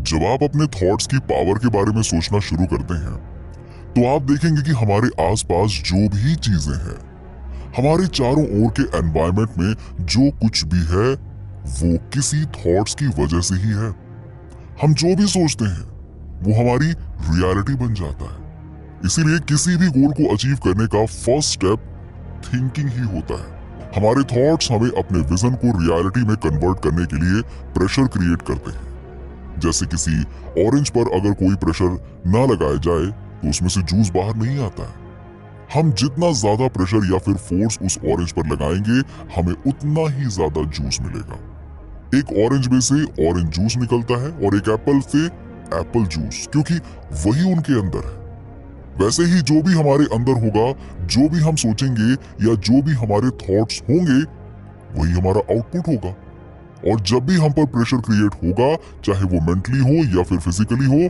जब आप अपने थॉट्स की पावर के बारे में सोचना शुरू करते हैं तो आप देखेंगे कि हमारे आसपास जो भी चीजें हैं, हमारे चारों ओर के एनवायरनमेंट में जो कुछ भी है वो किसी थॉट्स की वजह से ही है। हम जो भी सोचते हैं वो हमारी रियलिटी बन जाता है। इसीलिए किसी भी गोल को अचीव करने का फर्स्ट स्टेप थिंकिंग ही होता है। हमारे थॉट्स हमें अपने विजन को रियलिटी में कन्वर्ट करने के लिए प्रेशर क्रिएट करते हैं। जैसे किसी ऑरेंज पर अगर कोई प्रेशर ना लगाया जाए तो उसमें से जूस बाहर नहीं आता है। हम जितना ज्यादा प्रेशर या फिर फोर्स उस ऑरेंज पर लगाएंगे हमें उतना ही ज्यादा जूस मिलेगा। एक ऑरेंज में से ऑरेंज जूस निकलता है और एक एप्पल से एप्पल जूस, क्योंकि वही उनके अंदर है। वैसे ही जो भी हमारे अंदर होगा, जो भी हम सोचेंगे या जो भी हमारे थॉट्स होंगे वही हमारा आउटपुट होगा। और जब भी हम पर प्रेशर क्रिएट होगा, चाहे वो मेंटली हो या फिर फिजिकली हो,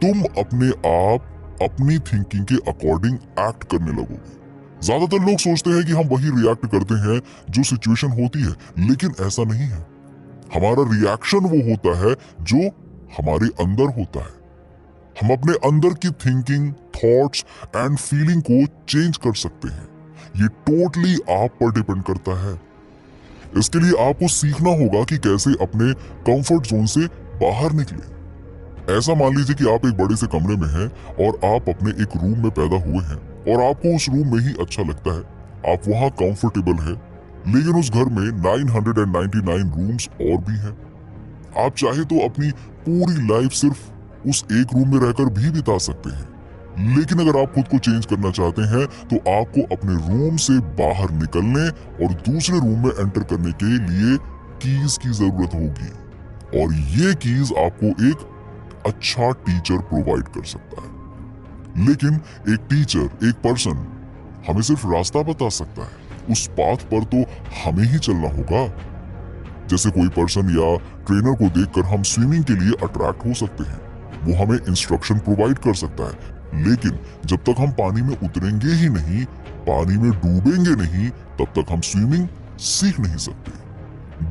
तुम अपने आप अपनी थिंकिंग के अकॉर्डिंग एक्ट करने लगोगे। ज्यादातर लोग सोचते हैं कि हम वही रिएक्ट करते हैं जो सिचुएशन होती है, लेकिन ऐसा नहीं है। हमारा रिएक्शन वो होता है जो हमारे अंदर होता है। हम अपने अंदर की थिंकिंग, थॉट्स एंड फीलिंग को चेंज कर सकते हैं। ये टोटली आप पर डिपेंड करता है। इसके लिए आपको सीखना होगा कि कैसे अपने कंफर्ट जोन से बाहर निकले। ऐसा मान लीजिए कि आप एक बड़े से कमरे में हैं और आप अपने एक रूम में पैदा हुए हैं और आपको उस रूम में ही अच्छा लगता है, आप वहां कंफर्टेबल है। लेकिन उस घर में 999 रूम्स और भी हैं। आप चाहे तो अपनी पूरी लाइफ सिर्फ उस एक रूम में रहकर भी बिता सकते हैं। लेकिन अगर आप खुद को चेंज करना चाहते हैं तो आपको अपने रूम से बाहर निकलने और दूसरे रूम में एंटर करने के लिए कीज की जरूरत होगी। और ये कीज आपको एक अच्छा टीचर प्रोवाइड कर सकता है। लेकिन एक टीचर, एक पर्सन हमें सिर्फ रास्ता बता सकता है। उस पाथ पर तो हमें ही चलना होगा। जैसे कोई पर्सन या ट्रेनर को देखकर हम स्विमिंग के लिए अट्रैक्ट हो सकते हैं, वो हमें इंस्ट्रक्शन प्रोवाइड कर सकता है। लेकिन जब तक हम पानी में उतरेंगे ही नहीं, पानी में डूबेंगे नहीं, तब तक हम स्विमिंग सीख नहीं सकते।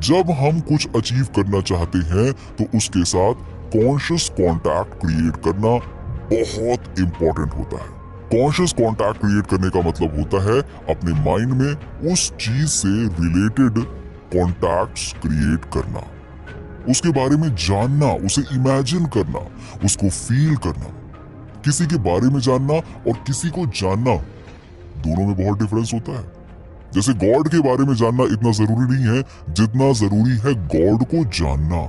जब हम कुछ अचीव करना चाहते हैं तो उसके साथ कॉन्शियस कांटेक्ट क्रिएट करना बहुत इंपॉर्टेंट होता है। कॉन्शियस कांटेक्ट क्रिएट करने का मतलब होता है अपने माइंड में उस चीज से रिलेटेड कॉन्टैक्ट्स क्रिएट करना, उसके बारे में जानना, उसे इमेजिन करना, उसको फील करना। किसी के बारे में जानना और किसी को जानना, दोनों में बहुत डिफरेंस होता है। जैसे गॉड के बारे में जानना इतना जरूरी नहीं है जितना जरूरी है गॉड को जानना।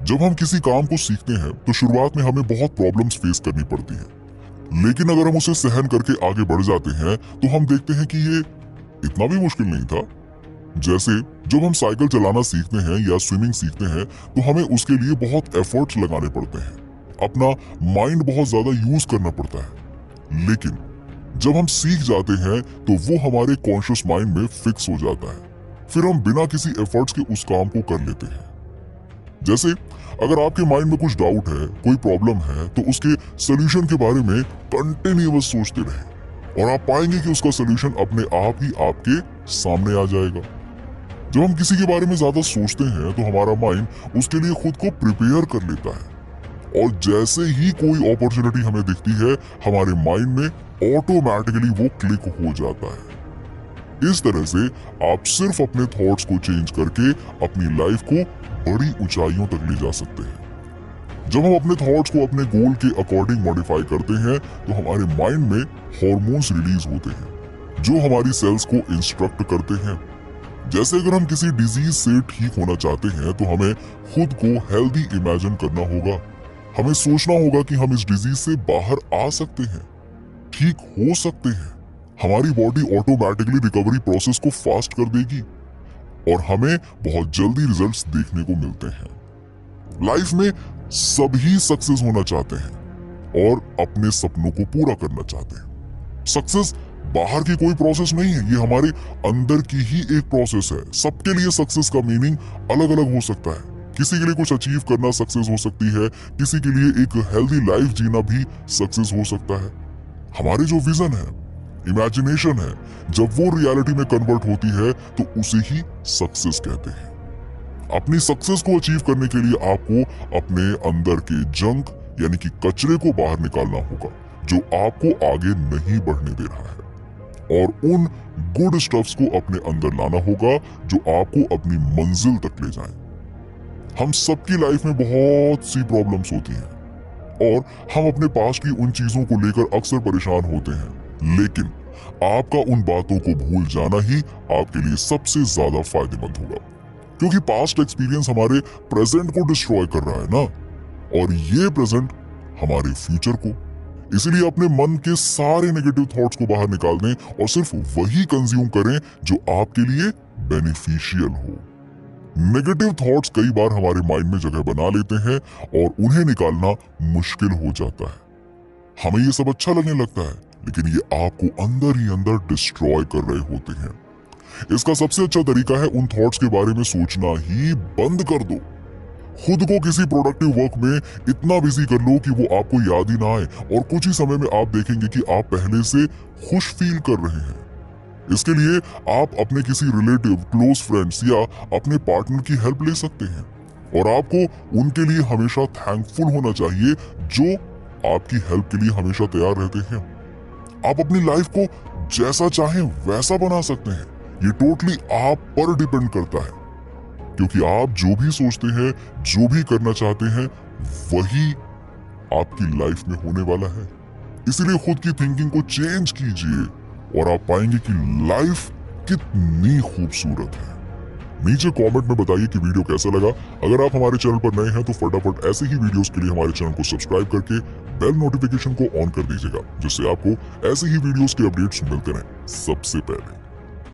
जब हम किसी काम को सीखते हैं तो शुरुआत में हमें बहुत प्रॉब्लम्स फेस करनी पड़ती हैं, लेकिन अगर हम उसे सहन करके आगे बढ़ जाते हैं तो हम देखते हैं कि ये इतना भी मुश्किल नहीं था। जैसे जब हम साइकिल चलाना सीखते हैं या स्विमिंग सीखते हैं तो हमें उसके लिए बहुत एफर्ट्स लगाने पड़ते हैं, अपना माइंड बहुत ज्यादा यूज करना पड़ता है। लेकिन जब हम सीख जाते हैं तो वो हमारे कॉन्शियस माइंड में फिक्स हो जाता है। फिर हम बिना किसी एफर्ट्स के उस काम को कर लेते हैं। जैसे अगर आपके माइंड में कुछ डाउट है, कोई प्रॉब्लम है, तो उसके सोल्यूशन के बारे में कंटिन्यूअस सोचते रहें और आप पाएंगे कि उसका सोल्यूशन अपने आप ही आपके सामने आ जाएगा। जब हम किसी के बारे में ज्यादा सोचते हैं तो हमारा माइंड उसके लिए खुद को प्रिपेयर कर लेता है और जैसे ही कोई अपॉर्चुनिटी हमें दिखती है हमारे माइंड में ऑटोमेटिकली वो क्लिक हो जाता है। इस तरह से आप सिर्फ अपने थॉट्स को चेंज करके अपनी लाइफ को बड़ी ऊंचाइयों तक ले जा सकते हैं। जब हम अपने थॉट्स को अपने गोल के अकॉर्डिंग मॉडिफाई करते हैं तो हमारे माइंड में हॉर्मोन्स रिलीज होते हैं जो हमारी सेल्स को इंस्ट्रक्ट करते हैं। जैसे अगर हम किसी डिजीज से ठीक होना चाहते हैं तो हमें खुद को हेल्दी इमेजिन करना होगा। हमें सोचना होगा कि हम इस डिजीज से बाहर आ सकते हैं, ठीक हो सकते हैं। हमारी बॉडी ऑटोमेटिकली रिकवरी प्रोसेस को फास्ट कर देगी और हमें बहुत जल्दी रिजल्ट्स देखने को मिलते हैं। लाइफ में सभी सक्सेस होना चाहते हैं और अपने सपनों को पूरा करना चाहते हैं। सक्सेस बाहर की कोई प्रोसेस नहीं है, ये हमारे अंदर की ही एक प्रोसेस है। सबके लिए सक्सेस का मीनिंग अलग अलग हो सकता है। किसी के लिए कुछ अचीव करना सक्सेस हो सकती है, किसी के लिए एक हेल्दी लाइफ जीना भी सक्सेस हो सकता है। हमारे जो विजन है, इमेजिनेशन है, जब वो रियलिटी में कन्वर्ट होती है तो उसे ही सक्सेस कहते हैं। अपनी सक्सेस को अचीव करने के लिए आपको अपने अंदर के जंक यानी कि कचरे को बाहर निकालना होगा जो आपको आगे नहीं बढ़ने दे रहा है, और उन गुड स्टफ्स को अपने अंदर लाना होगा जो आपको अपनी मंजिल तक ले जाएं। हम सबकी लाइफ में बहुत सी प्रॉब्लम्स होती हैं और हम अपने पास की उन चीजों को लेकर अक्सर परेशान होते हैं, लेकिन आपका उन बातों को भूल जाना ही आपके लिए सबसे ज्यादा फायदेमंद होगा, क्योंकि पास्ट एक्सपीरियंस हमारे प्रेजेंट को डिस्ट्रॉय कर रहा है ना, और ये प्रेजेंट हमारे फ्यूचर को। इसलिए अपने मन के सारे नेगेटिव थॉट्स को बाहर निकाल दें और सिर्फ वही कंज्यूम करें जो आपके लिए बेनिफिशियल हो। नेगेटिव थॉट्स कई बार हमारे माइंड में जगह बना लेते हैं और उन्हें निकालना मुश्किल हो जाता है। हमें ये सब अच्छा लगने लगता है, लेकिन ये आपको अंदर ही अंदर डिस्ट्रॉय कर रहे होते हैं। इसका सबसे अच्छा तरीका है उन थॉट्स के बारे में सोचना ही बंद कर दो। खुद को किसी प्रोडक्टिव वर्क में इतना बिजी कर लो कि वो आपको याद ही ना आए, और कुछ ही समय में आप देखेंगे कि आप पहले से खुश फील कर रहे हैं। इसके लिए आप अपने किसी रिलेटिव, क्लोज फ्रेंड्स या अपने पार्टनर की हेल्प ले सकते हैं, और आपको उनके लिए हमेशा थैंकफुल होना चाहिए जो आपकी हेल्प के लिए हमेशा तैयार रहते हैं। आप अपनी लाइफ को जैसा चाहें वैसा बना सकते हैं, ये टोटली आप पर डिपेंड करता है, क्योंकि आप जो भी सोचते हैं, जो भी करना चाहते हैं, वही आपकी लाइफ में होने वाला है। इसलिए खुद की थिंकिंग को चेंज कीजिए और आप पाएंगे कि लाइफ कितनी खूबसूरत है। नीचे कमेंट में बताइए कि वीडियो कैसा लगा। अगर आप हमारे चैनल पर नए हैं तो फटाफट ऐसे ही वीडियोस के लिए हमारे चैनल को सब्सक्राइब करके बेल नोटिफिकेशन को ऑन कर दीजिएगा, जिससे आपको ऐसे ही वीडियोस के अपडेट्स मिलते रहें सबसे पहले।